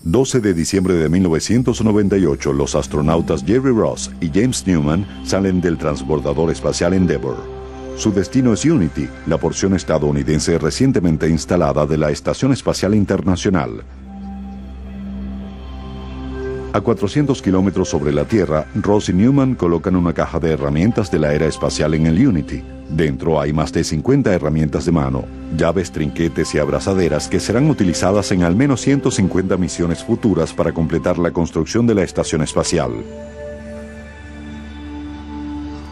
12 de diciembre de 1998, los astronautas Jerry Ross y James Newman salen del transbordador espacial Endeavour. Su destino es Unity, la porción estadounidense recientemente instalada de la Estación Espacial Internacional. A 400 kilómetros sobre la Tierra, Ross y Newman colocan una caja de herramientas de la era espacial en el Unity. Dentro hay más de 50 herramientas de mano, llaves, trinquetes y abrazaderas que serán utilizadas en al menos 150 misiones futuras para completar la construcción de la estación espacial.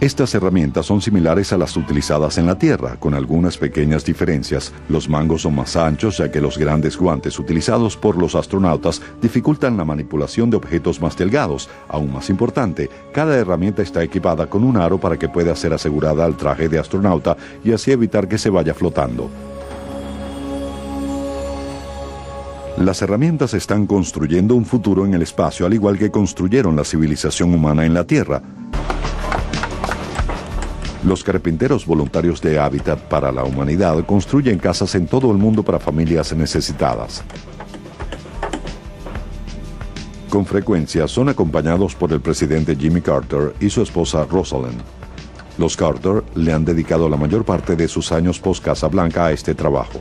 Estas herramientas son similares a las utilizadas en la Tierra, con algunas pequeñas diferencias. Los mangos son más anchos, ya que los grandes guantes utilizados por los astronautas dificultan la manipulación de objetos más delgados. Aún más importante, cada herramienta está equipada con un aro para que pueda ser asegurada al traje de astronauta y así evitar que se vaya flotando. Las herramientas están construyendo un futuro en el espacio, al igual que construyeron la civilización humana en la Tierra. Los carpinteros voluntarios de Hábitat para la Humanidad construyen casas en todo el mundo para familias necesitadas. Con frecuencia son acompañados por el presidente Jimmy Carter y su esposa Rosalind. Los Carter le han dedicado la mayor parte de sus años post-Casa Blanca a este trabajo.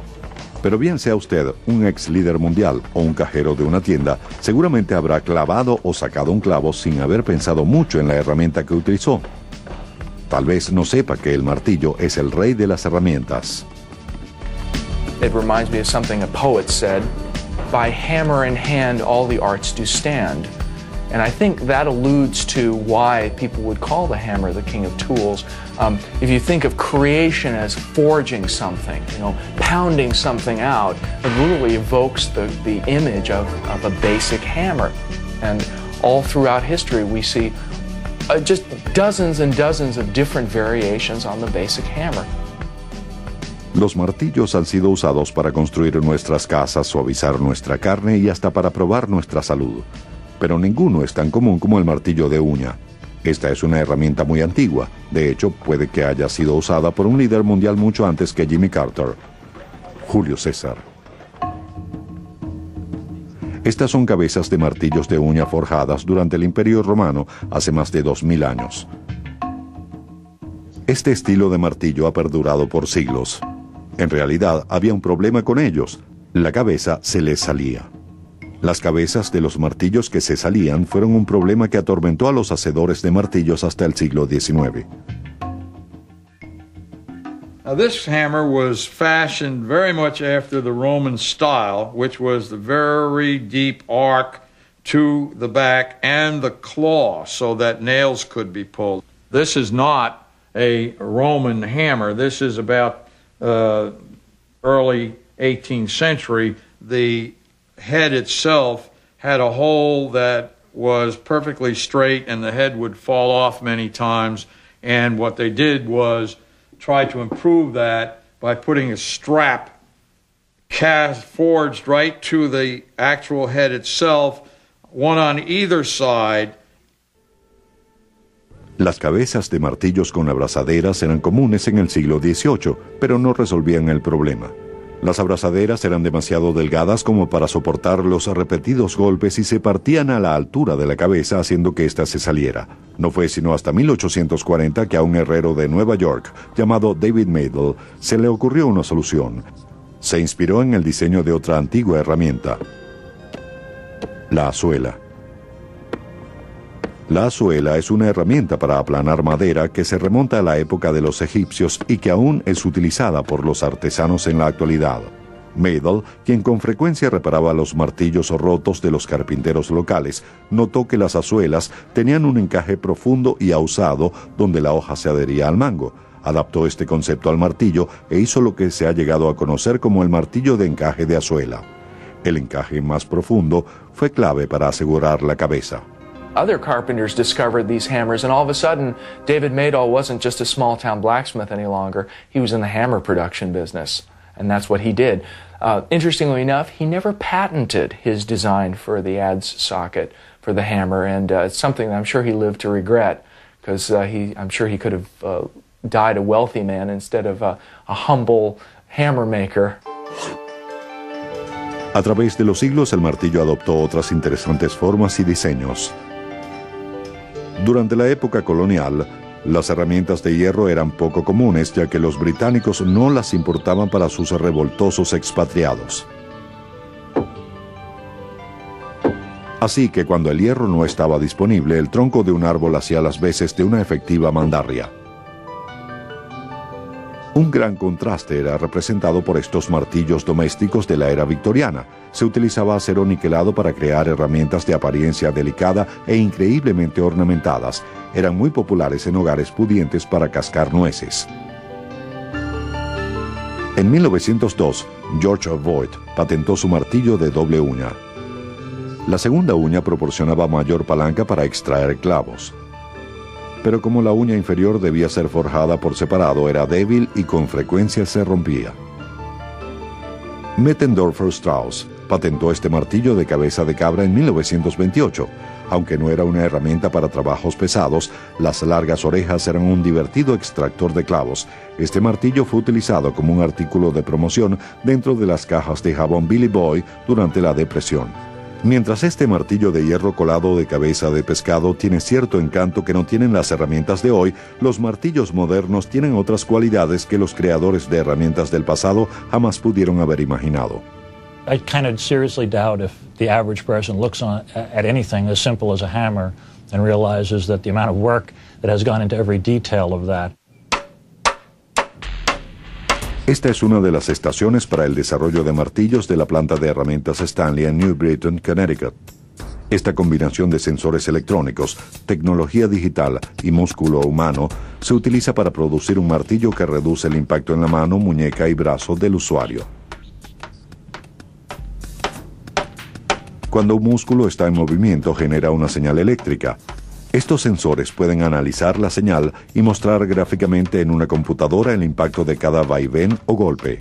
Pero bien sea usted un ex líder mundial o un cajero de una tienda, seguramente habrá clavado o sacado un clavo sin haber pensado mucho en la herramienta que utilizó. Tal vez no sepa que el martillo es el rey de las herramientas. It reminds me of something a poet said, "By hammer in hand all the arts do stand." And I think that alludes to why people would call the hammer the king of tools. If you think of creation as forging something, pounding something out, it literally evokes the image of a basic hammer. And all throughout history we see just dozens and dozens of different variations on the basic hammer. Los martillos han sido usados para construir nuestras casas, suavizar nuestra carne y hasta para probar nuestra salud. Pero ninguno es tan común como el martillo de uña. Esta es una herramienta muy antigua. De hecho, puede que haya sido usada por un líder mundial mucho antes que Jimmy Carter, Julio César. Estas son cabezas de martillos de uña forjadas durante el Imperio Romano hace más de 2000 años. Este estilo de martillo ha perdurado por siglos. En realidad, había un problema con ellos. La cabeza se les salía. Las cabezas de los martillos que se salían fueron un problema que atormentó a los hacedores de martillos hasta el siglo XIX. Now, this hammer was fashioned very much after the Roman style, which was the very deep arc to the back and the claw so that nails could be pulled. This is not a Roman hammer. This is about early 18th century. The head itself had a hole that was perfectly straight and the head would fall off many times. And what they did was try to improve that by putting a strap forged right to the actual head itself, one on either side. Las cabezas de martillos con abrazaderas eran comunes en el siglo XVIII, pero no resolvían el problema. Las abrazaderas eran demasiado delgadas como para soportar los repetidos golpes y se partían a la altura de la cabeza haciendo que ésta se saliera. No fue sino hasta 1840 que a un herrero de Nueva York llamado David Maydell se le ocurrió una solución. Se inspiró en el diseño de otra antigua herramienta, la azuela. La azuela es una herramienta para aplanar madera que se remonta a la época de los egipcios y que aún es utilizada por los artesanos en la actualidad. Maydell, quien con frecuencia reparaba los martillos rotos de los carpinteros locales, notó que las azuelas tenían un encaje profundo y ahusado donde la hoja se adhería al mango. Adaptó este concepto al martillo e hizo lo que se ha llegado a conocer como el martillo de encaje de azuela. El encaje más profundo fue clave para asegurar la cabeza. Other carpenters discovered these hammers, and all of a sudden, David Maydell wasn't just a small-town blacksmith any longer. He was in the hammer production business, and that's what he did. Interestingly enough, he never patented his design for the adze socket for the hammer, and it's something that I'm sure he lived to regret, because I'm sure he could have died a wealthy man instead of a humble hammer maker. A través de los siglos, el martillo adoptó otras interesantes formas y diseños. Durante la época colonial, las herramientas de hierro eran poco comunes, ya que los británicos no las importaban para sus revoltosos expatriados. Así que cuando el hierro no estaba disponible, el tronco de un árbol hacía las veces de una efectiva mandarria. Un gran contraste era representado por estos martillos domésticos de la era victoriana. Se utilizaba acero niquelado para crear herramientas de apariencia delicada e increíblemente ornamentadas. Eran muy populares en hogares pudientes para cascar nueces. En 1902, George Voigt patentó su martillo de doble uña. La segunda uña proporcionaba mayor palanca para extraer clavos. Pero como la uña inferior debía ser forjada por separado, era débil y con frecuencia se rompía. Mittendorfer Strauss patentó este martillo de cabeza de cabra en 1928. Aunque no era una herramienta para trabajos pesados, las largas orejas eran un divertido extractor de clavos. Este martillo fue utilizado como un artículo de promoción dentro de las cajas de jabón Billy Boy durante la Depresión. Mientras este martillo de hierro colado de cabeza de pescado tiene cierto encanto que no tienen las herramientas de hoy, los martillos modernos tienen otras cualidades que los creadores de herramientas del pasado jamás pudieron haber imaginado. I kind of seriously doubt if the average person looks at anything as simple as a hammer and realizes that the amount of work that has gone into every detail of that. Esta es una de las estaciones para el desarrollo de martillos de la planta de herramientas Stanley en New Britain, Connecticut. Esta combinación de sensores electrónicos, tecnología digital y músculo humano se utiliza para producir un martillo que reduce el impacto en la mano, muñeca y brazo del usuario. Cuando un músculo está en movimiento, genera una señal eléctrica. Estos sensores pueden analizar la señal y mostrar gráficamente en una computadora el impacto de cada vaivén o golpe.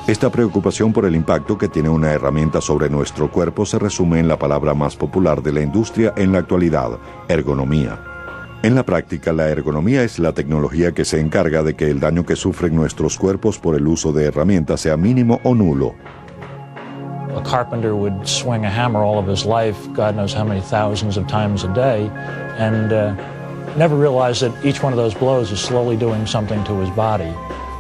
Esta preocupación por el impacto que tiene una herramienta sobre nuestro cuerpo se resume en la palabra más popular de la industria en la actualidad: ergonomía. En la práctica, la ergonomía es la tecnología que se encarga de que el daño que sufren nuestros cuerpos por el uso de herramientas sea mínimo o nulo. A carpenter would swing a hammer all of his life, God knows how many thousands of times a day, and never realized that each one of those blows is slowly doing something to his body,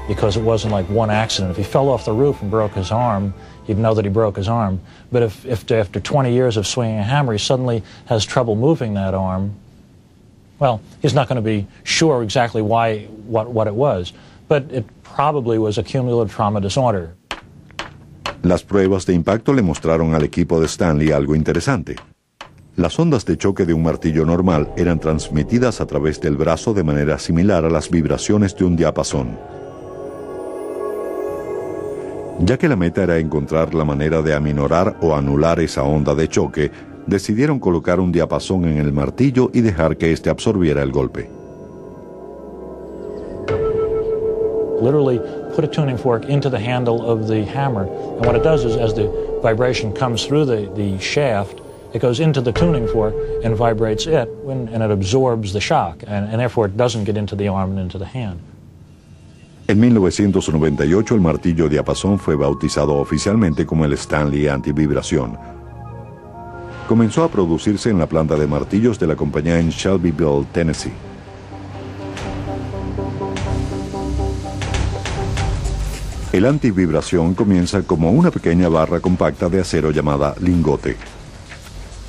because it wasn't like one accident. If he fell off the roof and broke his arm, he'd know that he broke his arm. But if after 20 years of swinging a hammer, he suddenly has trouble moving that arm, well, he's not going to be sure exactly what it was, but it probably was a cumulative trauma disorder. Las pruebas de impacto le mostraron al equipo de Stanley algo interesante. Las ondas de choque de un martillo normal eran transmitidas a través del brazo de manera similar a las vibraciones de un diapasón. Ya que la meta era encontrar la manera de aminorar o anular esa onda de choque, decidieron colocar un diapasón en el martillo y dejar que éste absorbiera el golpe. Literally put a tuning fork into the handle of the hammer, and what it does is, as the vibration comes through the shaft, it goes into the tuning fork and vibrates it, and it absorbs the shock, and therefore it doesn't get into the arm and into the hand. En 1998 el martillo diapasón fue bautizado oficialmente como el Stanley Antivibración. Comenzó a producirse en la planta de martillos de la compañía en Shelbyville, Tennessee. El antivibración comienza como una pequeña barra compacta de acero llamada lingote.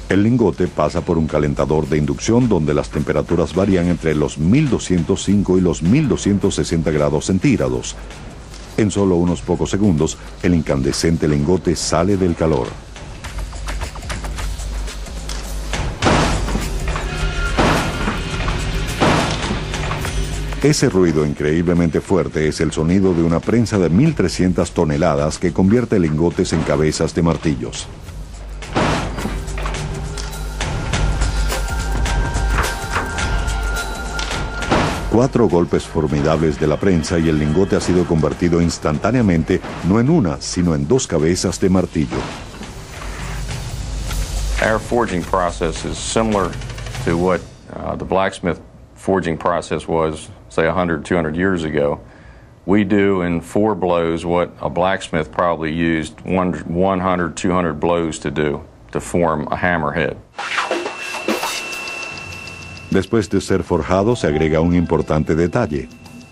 El lingote pasa por un calentador de inducción donde las temperaturas varían entre los 1205 y los 1260 grados centígrados. En solo unos pocos segundos, el incandescente lingote sale del calor. Ese ruido increíblemente fuerte es el sonido de una prensa de 1.300 toneladas que convierte lingotes en cabezas de martillos. Cuatro golpes formidables de la prensa y el lingote ha sido convertido instantáneamente no en una, sino en dos cabezas de martillo. Our forging process is similar to what the blacksmith forging process was, say, 100, 200 years ago. We do in 4 blows what a blacksmith probably used 100, 200 blows to do to form a hammerhead. Después de ser forjado se agrega un importante detalle.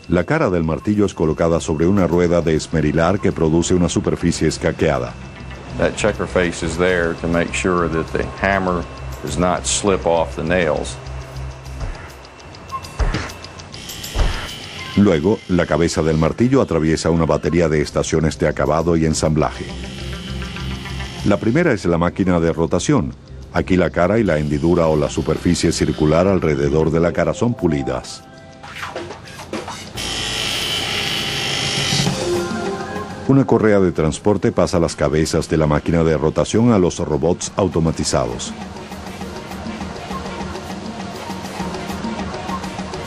La cara del martillo es colocada sobre una rueda de esmerilar que produce una superficie escaqueada. That checker face is there to make sure that the hammer does not slip off the nails. Luego, la cabeza del martillo atraviesa una batería de estaciones de acabado y ensamblaje. La primera es la máquina de rotación. Aquí la cara y la hendidura o la superficie circular alrededor de la cara son pulidas. Una correa de transporte pasa las cabezas de la máquina de rotación a los robots automatizados.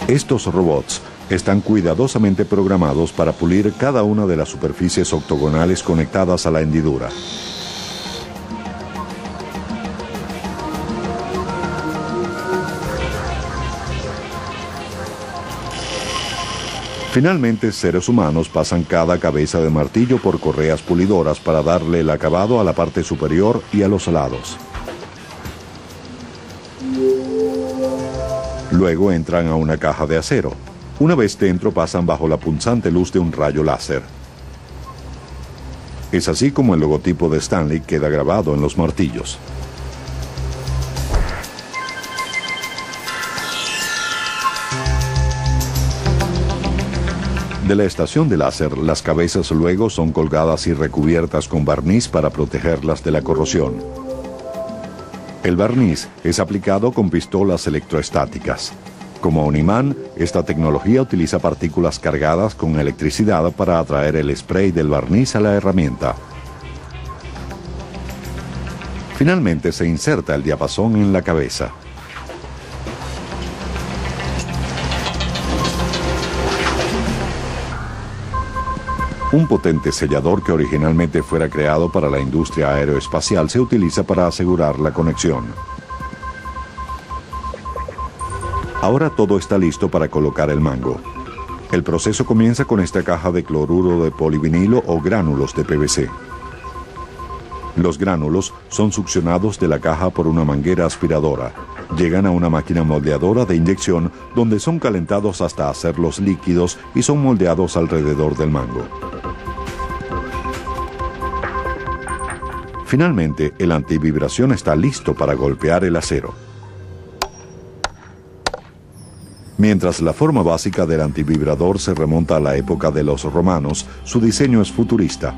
Estos robots están cuidadosamente programados para pulir cada una de las superficies octogonales conectadas a la hendidura. Finalmente, seres humanos pasan cada cabeza de martillo por correas pulidoras para darle el acabado a la parte superior y a los lados. Luego entran a una caja de acero. Una vez dentro pasan bajo la punzante luz de un rayo láser. Es así como el logotipo de Stanley queda grabado en los martillos. De la estación de láser, las cabezas luego son colgadas y recubiertas con barniz para protegerlas de la corrosión. El barniz es aplicado con pistolas electroestáticas. Como un imán, esta tecnología utiliza partículas cargadas con electricidad para atraer el spray del barniz a la herramienta. Finalmente se inserta el diapasón en la cabeza. Un potente sellador que originalmente fuera creado para la industria aeroespacial se utiliza para asegurar la conexión. Ahora todo está listo para colocar el mango. El proceso comienza con esta caja de cloruro de polivinilo o gránulos de PVC. Los gránulos son succionados de la caja por una manguera aspiradora. Llegan a una máquina moldeadora de inyección donde son calentados hasta hacerlos líquidos y son moldeados alrededor del mango. Finalmente, el antivibración está listo para golpear el acero. Mientras la forma básica del antivibrador se remonta a la época de los romanos, su diseño es futurista.